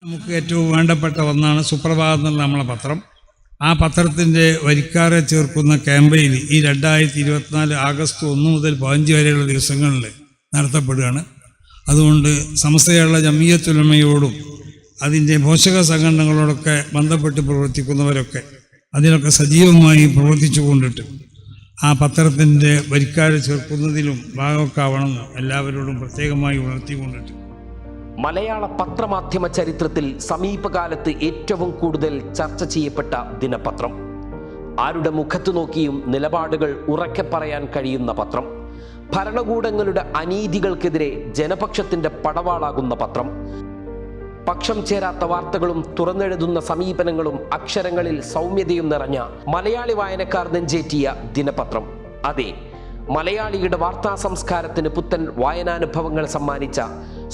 നമുക്ക് ഏറ്റവും വേണ്ടപ്പെട്ട ഒന്നാണ് സുപ്രഭാതം എന്നുള്ള നമ്മളെ പത്രം. ആ പത്രത്തിൻ്റെ വരിക്കാരെ ചേർക്കുന്ന ക്യാമ്പയിൻ ഈ 2024 ആഗസ്റ്റ് 1 മുതൽ 15 വരെയുള്ള ദിവസങ്ങളിൽ നടത്തപ്പെടുകയാണ്. അതുകൊണ്ട് സമസ്ത കേരള ജംഇയ്യത്തുൽ ഉലമയോടും അതിൻ്റെ പോഷക സംഘടനകളോടൊക്കെ ബന്ധപ്പെട്ട് പ്രവർത്തിക്കുന്നവരൊക്കെ അതിനൊക്കെ സജീവമായി പ്രവർത്തിച്ചു കൊണ്ടിട്ട് ആ പത്രത്തിൻ്റെ വരിക്കാരെ ചേർക്കുന്നതിലും ഭാഗമൊക്കാവണമെന്ന് എല്ലാവരോടും പ്രത്യേകമായി ഉണർത്തിക്കൊണ്ടിട്ട് മലയാള പത്രമാധ്യമ ചരിത്രത്തിൽ സമീപകാലത്ത് ഏറ്റവും കൂടുതൽ ചർച്ച ചെയ്യപ്പെട്ട ദിനപത്രം, ആരുടെ മുഖത്ത് നോക്കിയും നിലപാടുകൾ ഉറക്കെ പറയാൻ കഴിയുന്ന പത്രം, ഭരണകൂടങ്ങളുടെ അനീതികൾക്കെതിരെ ജനപക്ഷത്തിന്റെ പടവാളാകുന്ന പത്രം, പക്ഷം ചേരാത്ത വാർത്തകളും തുറന്നെഴുതുന്ന സമീപനങ്ങളും അക്ഷരങ്ങളിൽ സൗമ്യതയും നിറഞ്ഞ മലയാളി വായനക്കാർ നെഞ്ചേറ്റിയ ദിനപത്രം. അതെ, മലയാളിയുടെ വാർത്താ സംസ്കാരത്തിന് പുത്തൻ വായനാനുഭവങ്ങൾ സമ്മാനിച്ച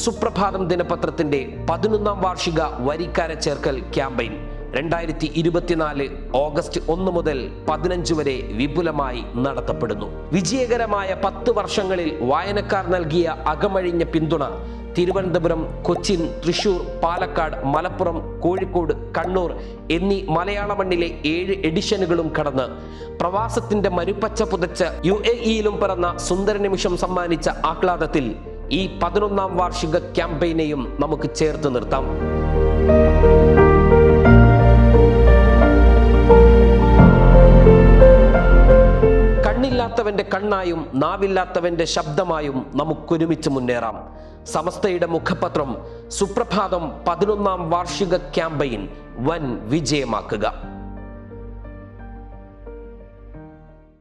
സുപ്രഭാതം ദിനപത്രത്തിന്റെ 11ാം വാർഷിക വരിക്കാരെ ചേർക്കൽ ക്യാമ്പയിൻ 2024 ഓഗസ്റ്റ് 1 മുതൽ 15 വരെ വിപുലമായി നടത്തപ്പെടുന്നു. വിജയകരമായ 10 വർഷങ്ങളിൽ വായനക്കാർ നൽകിയ അകമഴിഞ്ഞ പിന്തുണ തിരുവനന്തപുരം, കൊച്ചിൻ, തൃശൂർ, പാലക്കാട്, മലപ്പുറം, കോഴിക്കോട്, കണ്ണൂർ എന്നീ മലയാള മണ്ണിലെ 7 എഡിഷനുകളും കടന്ന് പ്രവാസത്തിന്റെ മരുപ്പച്ച പുതച്ച UAE-യിലും പിറന്ന സുന്ദര നിമിഷം സമ്മാനിച്ച ആഹ്ലാദത്തിൽ ഈ 11ാം വാർഷിക ക്യാമ്പയിനെയും നമുക്ക് ചേർത്ത് നിർത്താം. കണ്ണില്ലാത്തവന്റെ കണ്ണായും നാവില്ലാത്തവന്റെ ശബ്ദമായും നമുക്കൊരുമിച്ച് മുന്നേറാം. സമസ്തയുടെ മുഖപത്രം സുപ്രഭാതം 11ാം വാർഷിക ക്യാമ്പയിൻ വൻ വിജയമാക്കുക.